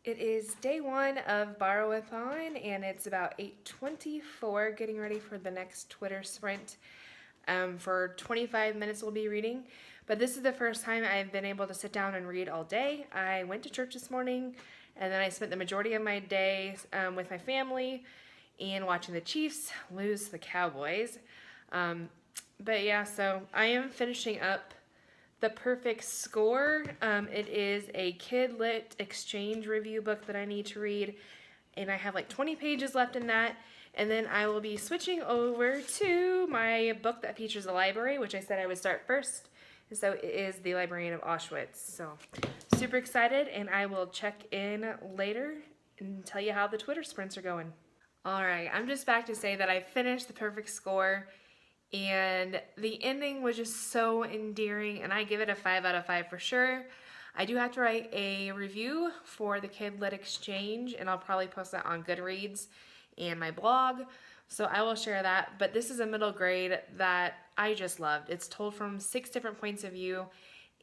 It is day one of BorrowAthon, and it's about 8:24, getting ready for the next Twitter sprint. For 25 minutes we'll be reading, but this is the first time I've been able to sit down and read all day. I went to church this morning, and then I spent the majority of my day with my family and watching the Chiefs lose to the Cowboys. But yeah, so I am finishing up The Perfect Score. It is a kid lit exchange review book that I need to read, and I have like 20 pages left in that. And then I will be switching over to my book that features the library, which I said I would start first. And so it is The Librarian of Auschwitz. So super excited, and I will check in later and tell you how the Twitter sprints are going. All right, I'm just back to say that I finished The Perfect Score, and the ending was just so endearing, and I give it a 5 out of 5 for sure. I do have to write a review for the Kid Lit Exchange, and I'll probably post that on Goodreads and my blog, so I will share that. But this is a middle grade that I just loved. It's told from 6 different points of view,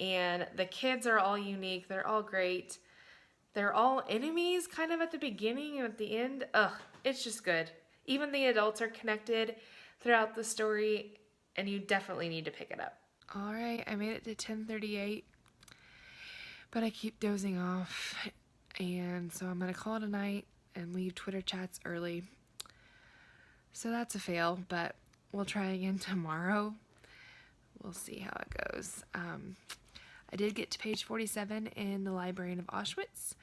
and the kids are all unique. They're all great. They're all enemies kind of at the beginning and at the end. It's just good. Even the adults are connected throughout the story, and you definitely need to pick it up. All right, I made it to 10:38, but I keep dozing off, and so I'm gonna call it a night and leave Twitter chats early. So that's a fail, but we'll try again tomorrow. We'll see how it goes. I did get to page 47 in The Librarian of Auschwitz,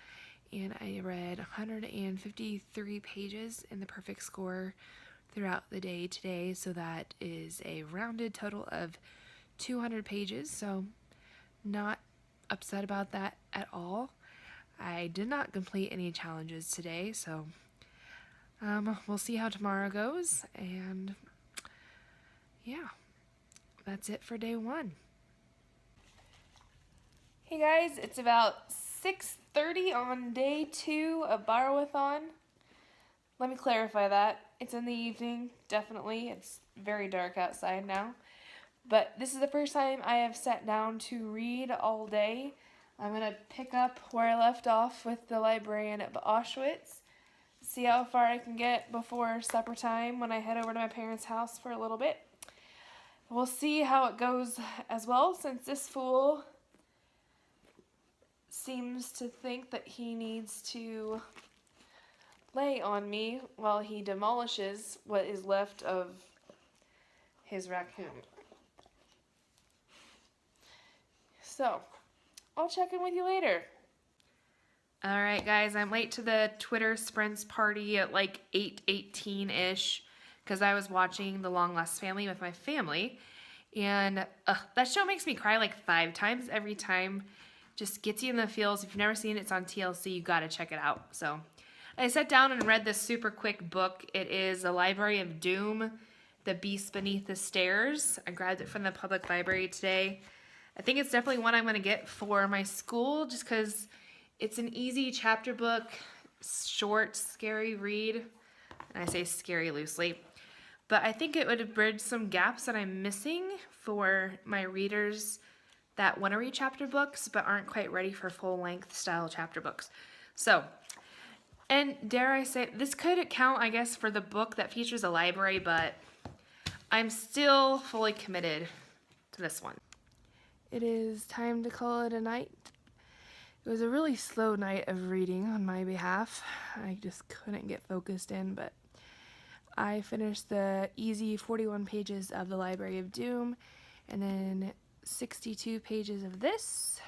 and I read 153 pages in The Perfect Score throughout the day today, so that is a rounded total of 200 pages, so not upset about that at all. I did not complete any challenges today, so we'll see how tomorrow goes, and yeah, that's it for day one. Hey guys, it's about 6:30 on day 2 of BorrowAthon. Let me clarify that. It's in the evening, definitely. It's very dark outside now. But this is the first time I have sat down to read all day. I'm going to pick up where I left off with The Librarian of Auschwitz. See how far I can get before supper time when I head over to my parents' house for a little bit. We'll see how it goes as well, since this fool seems to think that he needs to lay on me while he demolishes what is left of his raccoon. So, I'll check in with you later. Alright guys, I'm late to the Twitter Sprints party at like 8:18-ish because I was watching The Long Lost Family with my family, and that show makes me cry like 5 times every time. Just gets you in the feels. If you've never seen it, it's on TLC. You gotta check it out. So I sat down and read this super quick book. It is The Library of Doom, The Beast Beneath the Stairs. I grabbed it from the public library today. I think it's definitely one I'm going to get for my school just because it's an easy chapter book, short, scary read. And I say scary loosely. But I think it would bridge some gaps that I'm missing for my readers that want to read chapter books but aren't quite ready for full-length style chapter books. So, and dare I say, this could count, I guess, for the book that features a library, but I'm still fully committed to this one. It is time to call it a night. It was a really slow night of reading on my behalf. I just couldn't get focused in, but I finished the easy 41 pages of The Library of Doom, and then 62 pages of this.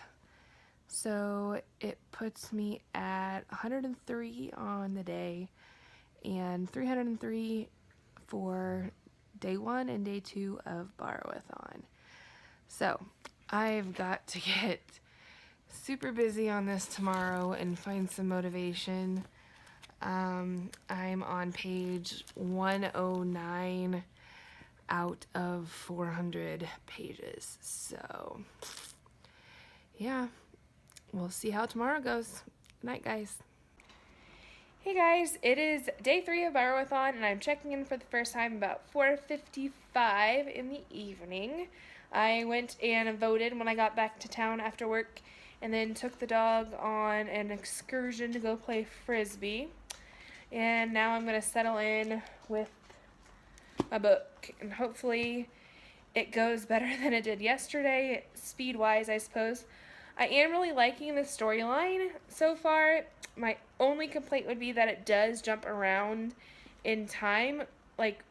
So it puts me at 103 on the day and 303 for day 1 and day 2 of BorrowAthon. So I've got to get super busy on this tomorrow and find some motivation. I'm on page 109 out of 400 pages. So yeah, we'll see how tomorrow goes. Good night, guys. Hey guys, it is day 3 of BorrowAthon, and I'm checking in for the first time about 4:55 in the evening. I went and voted when I got back to town after work, and then took the dog on an excursion to go play frisbee. And now I'm going to settle in with a book, and hopefully it goes better than it did yesterday, speed-wise, I suppose. I am really liking the storyline so far. My only complaint would be that it does jump around in time, like,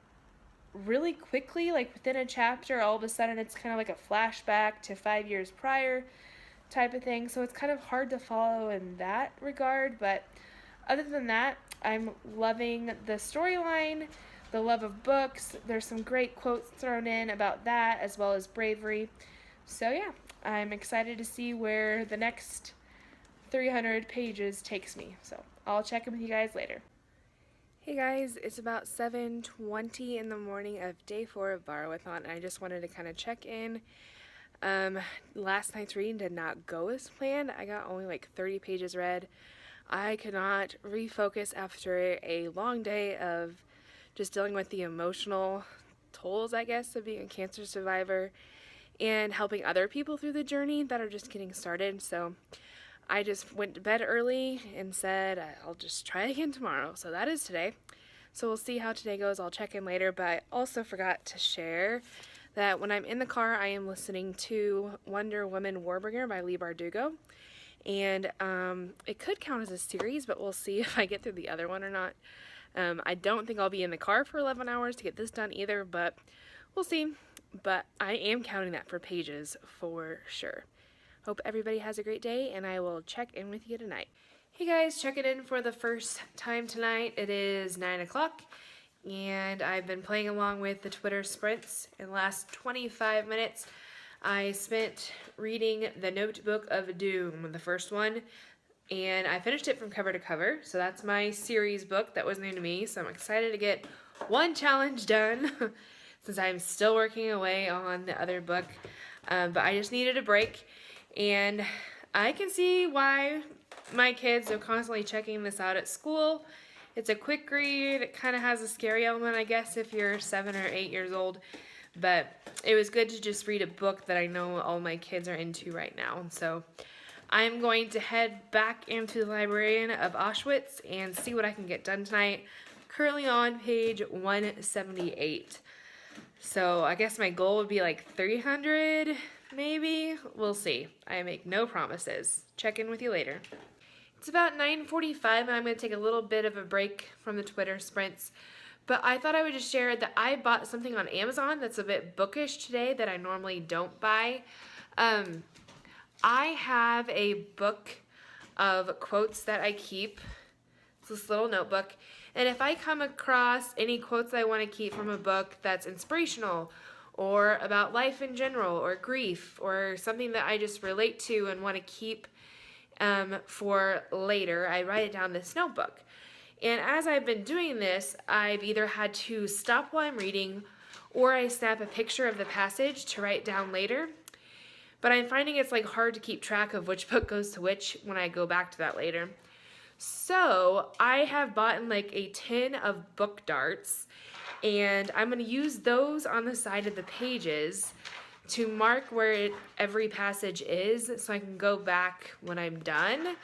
really quickly, like within a chapter, all of a sudden it's kind of like a flashback to 5 years prior type of thing, so it's kind of hard to follow in that regard, but other than that, I'm loving the storyline, the love of books. There's some great quotes thrown in about that, as well as bravery. So yeah, I'm excited to see where the next 300 pages takes me. So I'll check in with you guys later. Hey guys, it's about 7:20 in the morning of day 4 of BorrowAthon, and I just wanted to kind of check in. Last night's reading did not go as planned. I got only like 30 pages read. I could not refocus after a long day of just dealing with the emotional tolls, I guess, of being a cancer survivor and helping other people through the journey that are just getting started. So I just went to bed early and said I'll just try again tomorrow. So that is today. So we'll see how today goes. I'll check in later, but I also forgot to share that when I'm in the car, I am listening to Wonder Woman Warbringer by Leigh Bardugo. And it could count as a series, but we'll see if I get through the other one or not. I don't think I'll be in the car for 11 hours to get this done either, but we'll see. But I am counting that for pages for sure. Hope everybody has a great day, and I will check in with you tonight. Hey guys, checking in for the first time tonight. It is 9 o'clock, and I've been playing along with the Twitter sprints. In the last 25 minutes, I spent reading The Notebook of Doom, the first one, and I finished it from cover to cover. So that's my series book that was new to me, so I'm excited to get one challenge done since I'm still working away on the other book. But I just needed a break, and I can see why my kids are constantly checking this out at school. It's a quick read. It kind of has a scary element, I guess, if you're 7 or 8 years old. But it was good to just read a book that I know all my kids are into right now. So I'm going to head back into the Librarian of Auschwitz and see what I can get done tonight. Currently on page 178. So I guess my goal would be like 300, maybe? We'll see. I make no promises. Check in with you later. It's about 9:45, and I'm going to take a little bit of a break from the Twitter sprints. But I thought I would just share that I bought something on Amazon that's a bit bookish today that I normally don't buy. I have a book of quotes that I keep. It's this little notebook. And if I come across any quotes I want to keep from a book that's inspirational or about life in general or grief or something that I just relate to and want to keep for later, I write it down in this notebook. And as I've been doing this, I've either had to stop while I'm reading or I snap a picture of the passage to write down later. But I'm finding it's like hard to keep track of which book goes to which when I go back to that later. So I have bought like a tin of book darts, and I'm going to use those on the side of the pages to mark where every passage is so I can go back when I'm done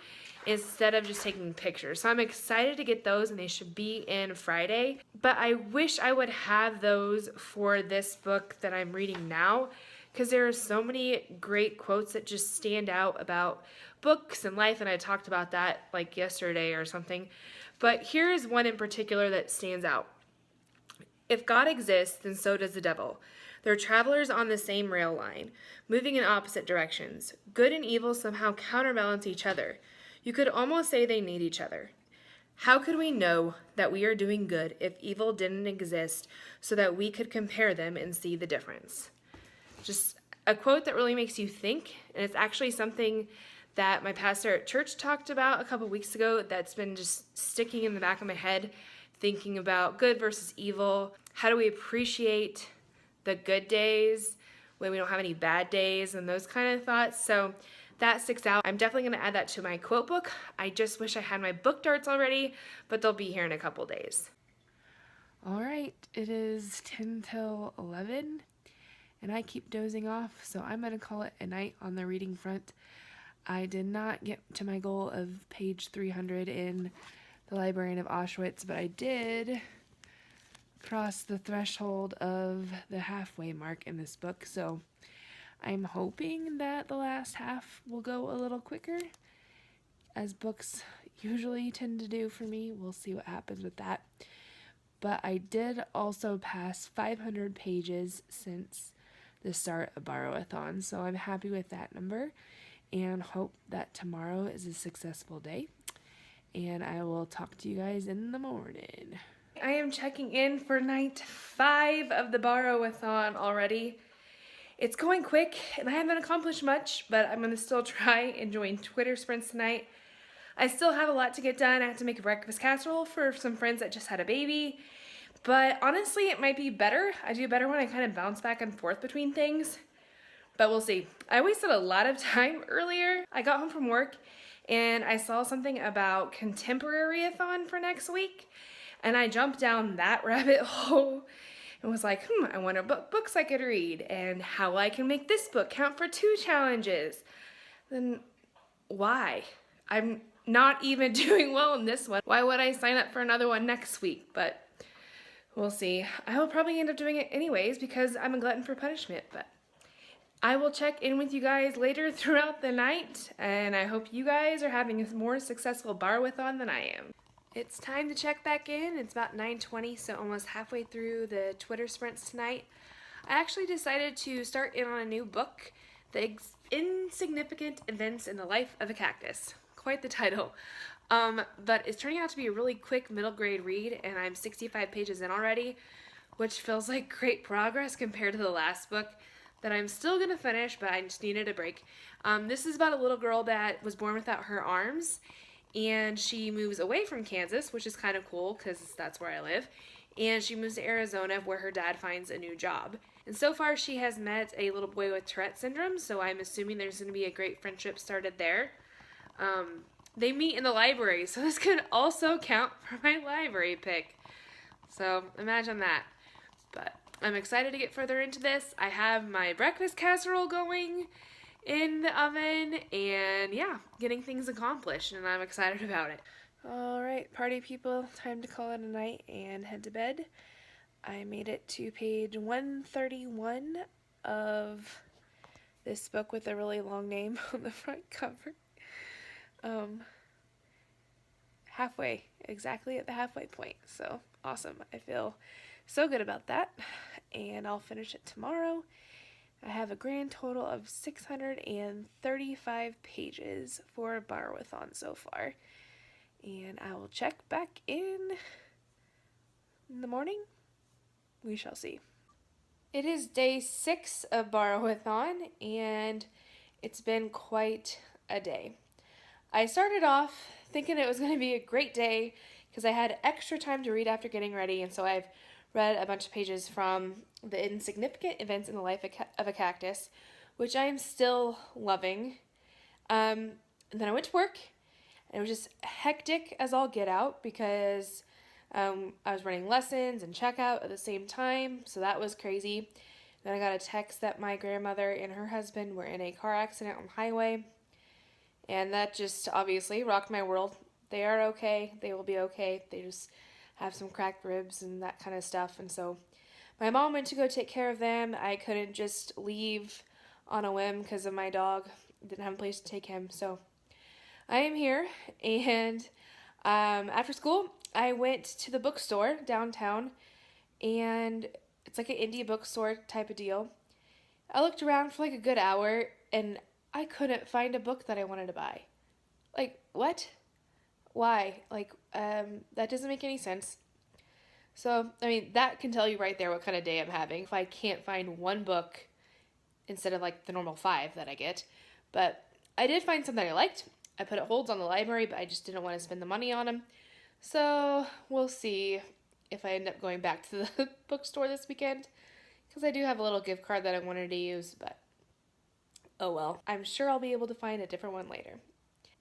instead of just taking pictures. So I'm excited to get those, and they should be in Friday. But I wish I would have those for this book that I'm reading now, because there are so many great quotes that just stand out about books and life, and I talked about that like yesterday or something. But here is one in particular that stands out. If God exists, then so does the devil. They're travelers on the same rail line, moving in opposite directions. Good and evil somehow counterbalance each other. You could almost say they need each other. How could we know that we are doing good if evil didn't exist so that we could compare them and see the difference? Just a quote that really makes you think, and it's actually something that my pastor at church talked about a couple weeks ago that's been just sticking in the back of my head, thinking about good versus evil. How do we appreciate the good days when we don't have any bad days and those kind of thoughts? So that sticks out. I'm definitely going to add that to my quote book. I just wish I had my book darts already, but they'll be here in a couple days. All right, it is 10 till 11, and I keep dozing off, so I'm going to call it a night on the reading front. I did not get to my goal of page 300 in The Librarian of Auschwitz, but I did cross the threshold of the halfway mark in this book, so I'm hoping that the last half will go a little quicker, as books usually tend to do for me. We'll see what happens with that. But I did also pass 500 pages since the start of BorrowAthon, so I'm happy with that number and hope that tomorrow is a successful day. And I will talk to you guys in the morning. I am checking in for night 5 of the BorrowAthon already. It's going quick, and I haven't accomplished much, but I'm going to still try and join Twitter sprints tonight. I still have a lot to get done. I have to make a breakfast casserole for some friends that just had a baby. But honestly, it might be better. I do better when I kind of bounce back and forth between things. But we'll see. I wasted a lot of time earlier. I got home from work, and I saw something about BorrowAthon for next week. And I jumped down that rabbit hole and was like, I wonder what books I could read and how I can make this book count for 2 challenges. Then why? I'm not even doing well in this one. Why would I sign up for another one next week? But we'll see. I will probably end up doing it anyways because I'm a glutton for punishment. But I will check in with you guys later throughout the night, and I hope you guys are having a more successful BorrowAthon than I am. It's time to check back in. It's about 9:20, so almost halfway through the Twitter sprints tonight. I actually decided to start in on a new book, The Insignificant Events in the Life of a Cactus. Quite the title. But it's turning out to be a really quick middle grade read, and I'm 65 pages in already, which feels like great progress compared to the last book that I'm still going to finish, but I just needed a break. This is about a little girl that was born without her arms, and she moves away from Kansas, which is kind of cool because that's where I live, and she moves to Arizona where her dad finds a new job. And so far she has met a little boy with Tourette syndrome, so I'm assuming there's going to be a great friendship started there. They meet in the library, so this could also count for my library pick. So imagine that. But I'm excited to get further into this. I have my breakfast casserole going in the oven, and yeah, getting things accomplished, and I'm excited about it. Alright, party people, time to call it a night and head to bed. I made it to page 131 of this book with a really long name on the front cover. Halfway, exactly at the halfway point, so awesome. I feel so good about that, and I'll finish it tomorrow. I have a grand total of 635 pages for BorrowAthon so far, and I will check back in the morning. We shall see. It is day 6 of BorrowAthon, and it's been quite a day. I started off thinking it was going to be a great day because I had extra time to read after getting ready, and so I've read a bunch of pages from The Insignificant Events in the Life of a Cactus, which I'm still loving. And then I went to work, and it was just hectic as all get out because I was running lessons and checkout at the same time, so that was crazy. Then I got a text that my grandmother and her husband were in a car accident on the highway, and that just obviously rocked my world. They are okay. They will be okay. They just have some cracked ribs and that kind of stuff. And so my mom went to go take care of them. I couldn't just leave on a whim because of my dog. Didn't have a place to take him. So I am here. And after school, I went to the bookstore downtown. And it's like an indie bookstore type of deal. I looked around for like a good hour, and I couldn't find a book that I wanted to buy. Like, what? Why? Like, that doesn't make any sense. So, I mean, that can tell you right there what kind of day I'm having if I can't find one book instead of like the normal 5 that I get. But I did find some that I liked. I put holds on the library, but I just didn't want to spend the money on them. So, we'll see if I end up going back to the bookstore this weekend, because I do have a little gift card that I wanted to use, but oh well. I'm sure I'll be able to find a different one later.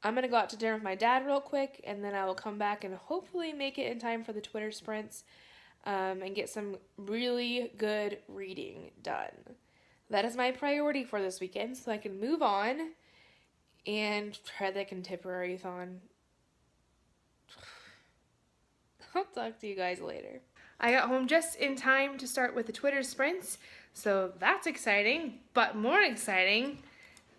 I'm going to go out to dinner with my dad real quick, and then I will come back and hopefully make it in time for the Twitter sprints and get some really good reading done. That is my priority for this weekend, so I can move on and try the contemporary-thon. I'll talk to you guys later. I got home just in time to start with the Twitter sprints, so that's exciting. But more exciting,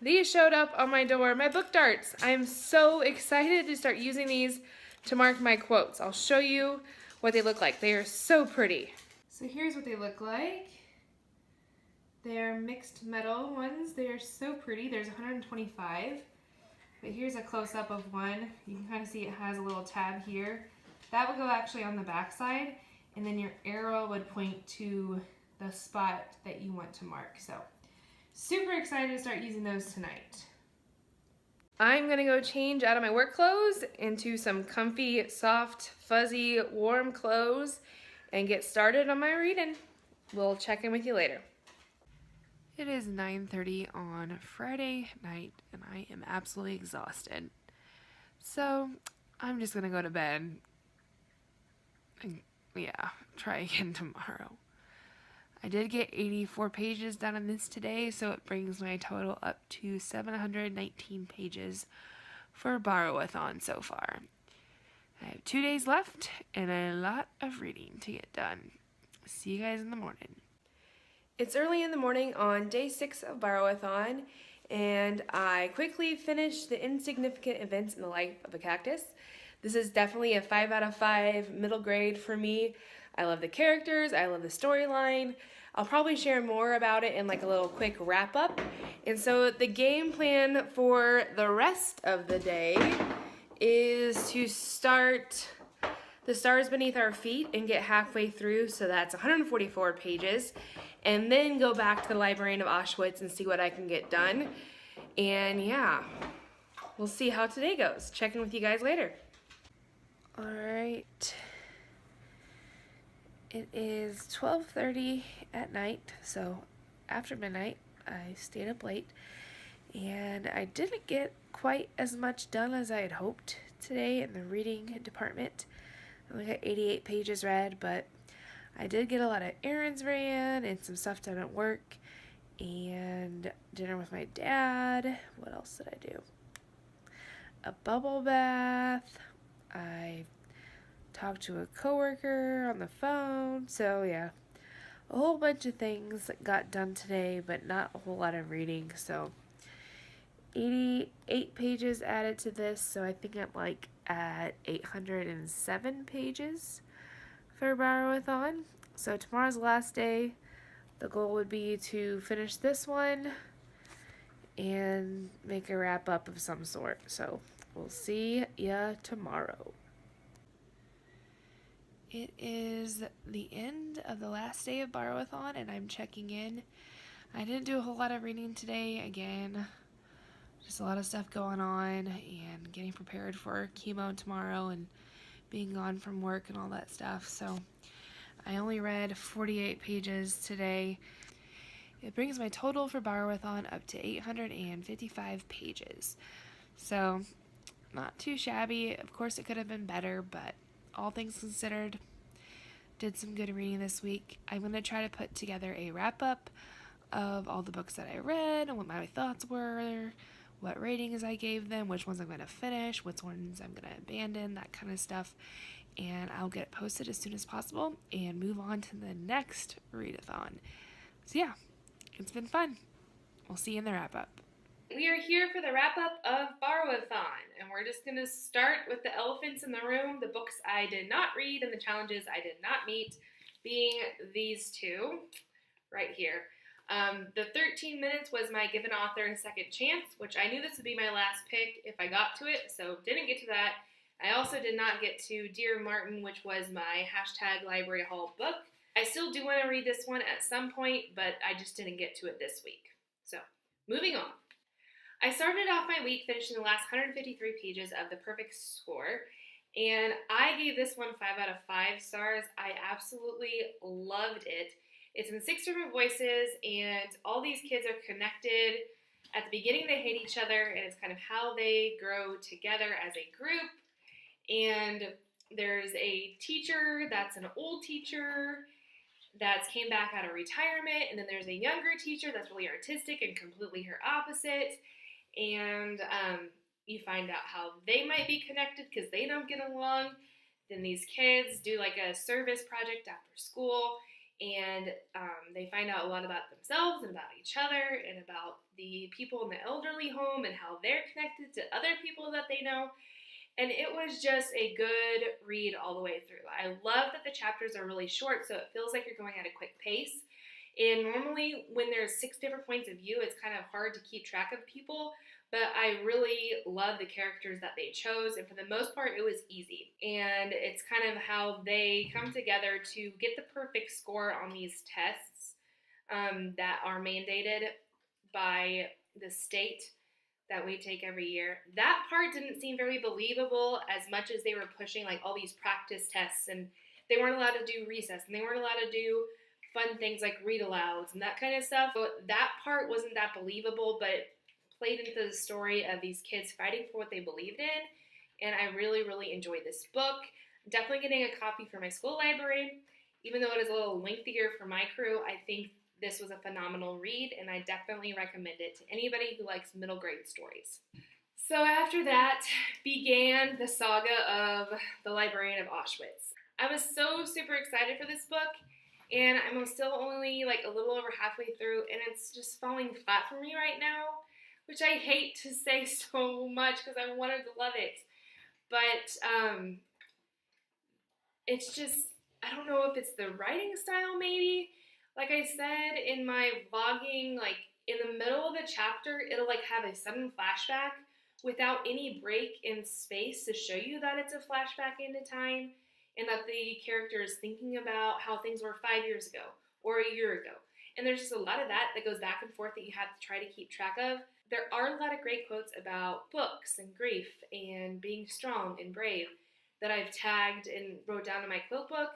these showed up on my door, my book darts. I'm so excited to start using these to mark my quotes. I'll show you what they look like. They are so pretty. So here's what they look like. They're mixed metal ones. They are so pretty. There's 125. But here's a close-up of one. You can kind of see it has a little tab here. That would go actually on the back side, and then your arrow would point to the spot that you want to mark. So super excited to start using those tonight. I'm gonna go change out of my work clothes into some comfy, soft, fuzzy, warm clothes and get started on my reading. We'll check in with you later. It is 9:30 on Friday night and I am absolutely exhausted. So I'm just gonna go to bed and try again tomorrow. I did get 84 pages done on this today, so it brings my total up to 719 pages for BorrowAthon so far. I have 2 days left and a lot of reading to get done. See you guys in the morning. It's early in the morning on day 6 of BorrowAthon, and I quickly finished the insignificant events in the life of a cactus. This is definitely a 5 out of 5 middle grade for me. I love the characters, I love the storyline. I'll probably share more about it in like a little quick wrap up. And so the game plan for the rest of the day is to start The Stars Beneath Our Feet and get halfway through, so that's 144 pages, and then go back to the Librarian of Auschwitz and see what I can get done. And yeah, we'll see how today goes. Check in with you guys later. Alright. It is 12:30 at night, so after midnight I stayed up late and I didn't get quite as much done as I had hoped today in the reading department. I only got 88 pages read, but I did get a lot of errands ran and some stuff done at work and dinner with my dad. What else did I do? A bubble bath. I talked to a coworker on the phone. So yeah, a whole bunch of things that got done today, but not a whole lot of reading. So 88 pages added to this, so I think I'm like at 807 pages for BorrowAthon. So tomorrow's the last day. The goal would be to finish this one and make a wrap up of some sort. So we'll see ya tomorrow. It is the end of the last day of BorrowAthon and I'm checking in. I didn't do a whole lot of reading today. Again, just a lot of stuff going on and getting prepared for chemo tomorrow and being gone from work and all that stuff. So I only read 48 pages today. It brings my total for BorrowAthon up to 855 pages. So not too shabby. Of course it could have been better, but all things considered, did some good reading this week. I'm going to try to put together a wrap-up of all the books that I read and what my thoughts were, what ratings I gave them, which ones I'm going to finish, which ones I'm going to abandon, that kind of stuff. And I'll get it posted as soon as possible and move on to the next readathon. So yeah, it's been fun. We'll see you in the wrap-up. We are here for the wrap-up of BorrowAthon, and we're just going to start with the elephants in the room, the books I did not read and the challenges I did not meet, being these two right here. The 13 minutes was my Give an Author a Second Chance, which I knew this would be my last pick if I got to it, so didn't get to that. I also did not get to Dear Martin, which was my hashtag Library Hall book. I still do want to read this one at some point, but I just didn't get to it this week. So, moving on. I started off my week finishing the last 153 pages of The Perfect Score, and I gave this one 5 out of 5 stars. I absolutely loved it. It's in 6 different voices, and all these kids are connected. At the beginning, they hate each other, and it's kind of how they grow together as a group. And there's a teacher that's an old teacher that's came back out of retirement, and then there's a younger teacher that's really artistic and completely her opposite. and you find out how they might be connected because they don't get along. Then these kids do like a service project after school, and they find out a lot about themselves and about each other and about the people in the elderly home and how they're connected to other people that they know. And it was just a good read all the way through. I love that the chapters are really short, so it feels like you're going at a quick pace. And normally, when there's 6 different points of view, it's kind of hard to keep track of people. But I really love the characters that they chose, and for the most part, it was easy. And it's kind of how they come together to get the perfect score on these tests that are mandated by the state that we take every year. That part didn't seem very believable as much as they were pushing like all these practice tests, and they weren't allowed to do recess, and they weren't allowed to do fun things like read alouds and that kind of stuff. So that part wasn't that believable, but it played into the story of these kids fighting for what they believed in, and I really, really enjoyed this book. Definitely getting a copy for my school library. Even though it is a little lengthier for my crew, I think this was a phenomenal read, and I definitely recommend it to anybody who likes middle grade stories. So after that began the saga of the Librarian of Auschwitz. I was so super excited for this book, and I'm still only like a little over halfway through, and it's just falling flat for me right now, which I hate to say so much because I wanted to love it. But it's just, I don't know if it's the writing style maybe. Like I said in my vlogging, like in the middle of a chapter, it'll like have a sudden flashback without any break in space to show you that it's a flashback into time and that the character is thinking about how things were 5 years ago or a year ago. And there's just a lot of that goes back and forth that you have to try to keep track of. There are a lot of great quotes about books and grief and being strong and brave that I've tagged and wrote down in my quote book,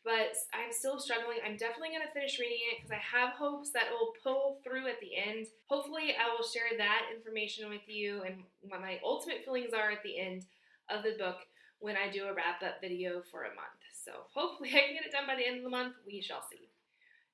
but I'm still struggling. I'm definitely going to finish reading it because I have hopes that it will pull through at the end. Hopefully I will share that information with you and what my ultimate feelings are at the end of the book when I do a wrap-up video for a month. So hopefully I can get it done by the end of the month. We shall see.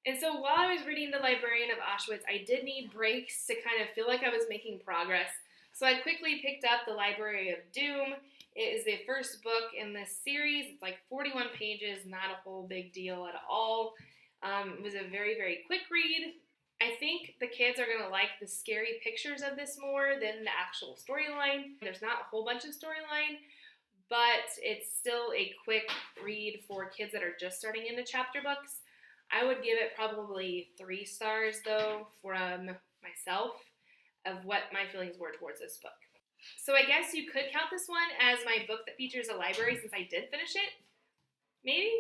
And so while I was reading The Librarian of Auschwitz, I did need breaks to kind of feel like I was making progress. So I quickly picked up The Library of Doom. It is the first book in this series. It's like 41 pages, not a whole big deal at all. It was a very, very quick read. I think the kids are going to like the scary pictures of this more than the actual storyline. There's not a whole bunch of storyline, but it's still a quick read for kids that are just starting into chapter books. I would give it probably 3 stars, though, from myself of what my feelings were towards this book. So I guess you could count this one as my book that features a library since I did finish it. Maybe?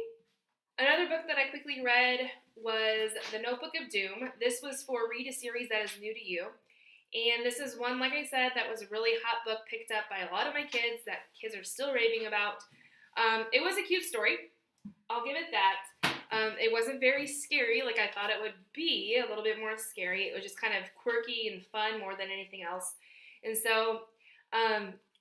Another book that I quickly read was The Notebook of Doom. This was for Read a Series That Is New to You. And this is one, like I said, that was a really hot book picked up by a lot of my kids that kids are still raving about. It was a cute story. I'll give it that. It wasn't very scary like I thought it would be, a little bit more scary. It was just kind of quirky and fun more than anything else. And so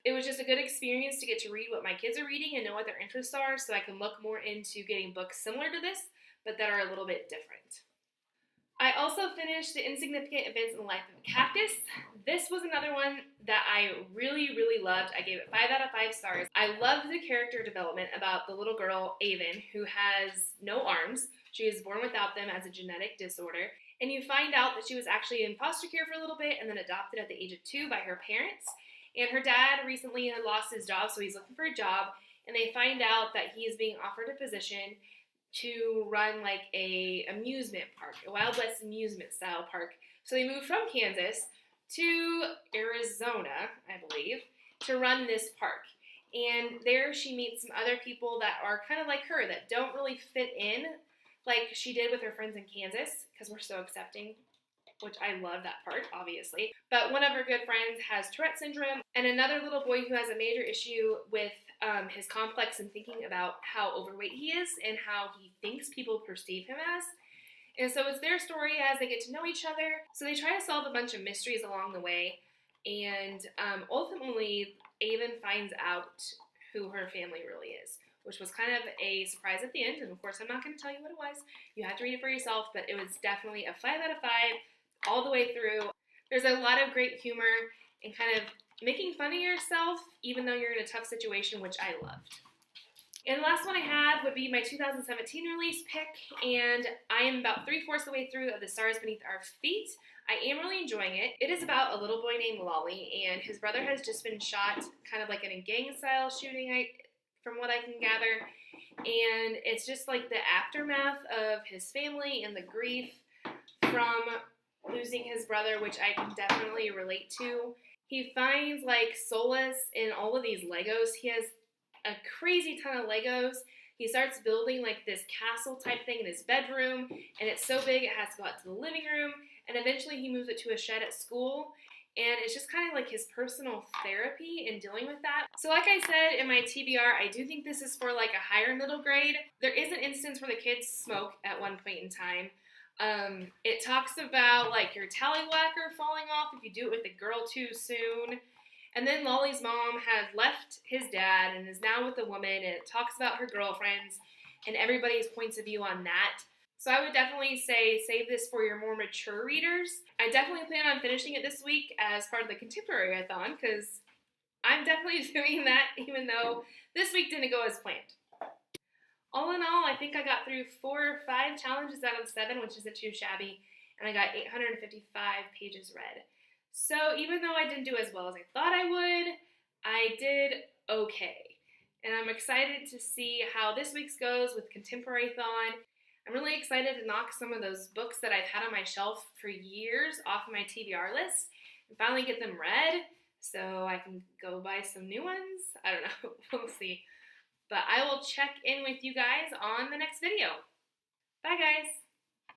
it was just a good experience to get to read what my kids are reading and know what their interests are so I can look more into getting books similar to this, but that are a little bit different. I also finished The Insignificant Events in the Life of a Cactus. This was another one that I really, really loved. I gave it 5 out of 5 stars. I loved the character development about the little girl, Avon, who has no arms. She was born without them as a genetic disorder. And you find out that she was actually in foster care for a little bit and then adopted at the age of 2 by her parents. And her dad recently had lost his job, so he's looking for a job. And they find out that he is being offered a position to run like a amusement park, a Wild West amusement style park. So they moved from Kansas to Arizona, I believe, to run this park. And there she meets some other people that are kind of like her, that don't really fit in like she did with her friends in Kansas, because we're so accepting, which I love that part, obviously. But one of her good friends has Tourette syndrome, and another little boy who has a major issue with his complex and thinking about how overweight he is and how he thinks people perceive him as. And so it's their story as they get to know each other. So they try to solve a bunch of mysteries along the way, and ultimately Avon finds out who her family really is, which was kind of a surprise at the end. And of course, I'm not going to tell you what it was. You have to read it for yourself, but it was definitely a 5 out of 5 all the way through. There's a lot of great humor. and kind of making fun of yourself even though you're in a tough situation, which I loved. And the last one I had would be my 2017 release pick, and I am about 3/4 of the way through of The Stars Beneath Our Feet. I am really enjoying it. It is about a little boy named Lolly, and his brother has just been shot, kind of like in a gang-style shooting, from what I can gather. And it's just like the aftermath of his family and the grief from losing his brother, which I can definitely relate to. He finds like solace in all of these Legos. He has a crazy ton of Legos. He starts building like this castle type thing in his bedroom, and it's so big it has to go out to the living room, and eventually he moves it to a shed at school, and it's just kind of like his personal therapy in dealing with that. So like I said in my TBR, I do think this is for like a higher middle grade. There is an instance where the kids smoke at one point in time. It talks about like your tallywhacker falling off if you do it with a girl too soon. And then Lolly's mom had left his dad and is now with a woman, and it talks about her girlfriends and everybody's points of view on that. So I would definitely say save this for your more mature readers. I definitely plan on finishing it this week as part of the BorrowAthon, because I'm definitely doing that even though this week didn't go as planned. All in all, I think I got through 4 or 5 challenges out of 7, which isn't too shabby, and I got 855 pages read. So even though I didn't do as well as I thought I would, I did okay. And I'm excited to see how this week's goes with BorrowAthon. I'm really excited to knock some of those books that I've had on my shelf for years off of my TBR list and finally get them read so I can go buy some new ones. I don't know. We'll see. But I will check in with you guys on the next video. Bye, guys.